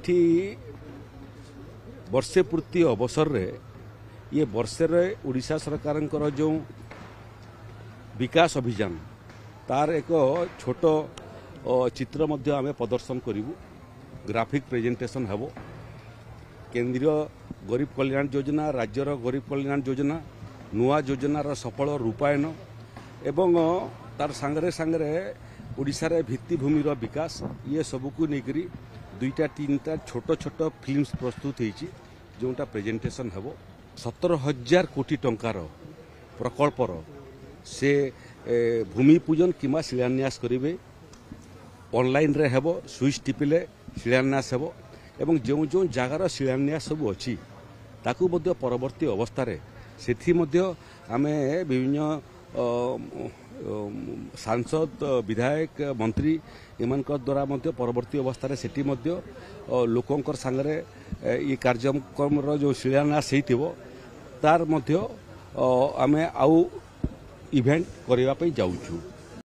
ଏଠି ବର୍ଷେ ପୂର୍ତ୍ତି ଅବସରରେ ये वर्षे ओडिशा सरकार जो विकास अभियान तार एक छोट चित्र मध्य आमे प्रदर्शन करूँ ग्राफिक प्रेजेंटेशन हेबो केंद्रीय गरीब कल्याण योजना राज्यर गरीब कल्याण योजना नुआ योजनार सफल रूपायन एवं तार सांगरे सांगरे ओडिशारे भित्तिभूमिर विकास ये सबको लेकरी दुईटा तीनटा छोट छोट फिल्म्स प्रस्तुत होती जोटा प्रेजेंटेशन हेबो 17,000 कोटी टंकार प्रकल्पर से भूमि पूजन किमा शिलान्यास करेंगे ऑनलाइन रे हेबो स्विच टिपिले शिलान्यास हेबो एवं जो जो जगार शिलान्यास सब अच्छी ताकू मध्य परवर्ती अवस्था रे सेठी मध्य आमे विभिन्न सांसद विधायक मंत्री एमानक द्वारा मध्य परवर्ती अवस्था रे सेठी मध्य लोकंकर सांगरे ये कार्यक्रम जो शिलान्यास होइतिबो तार मध्य आमे आउ इवेंट करबा पई जाउछु।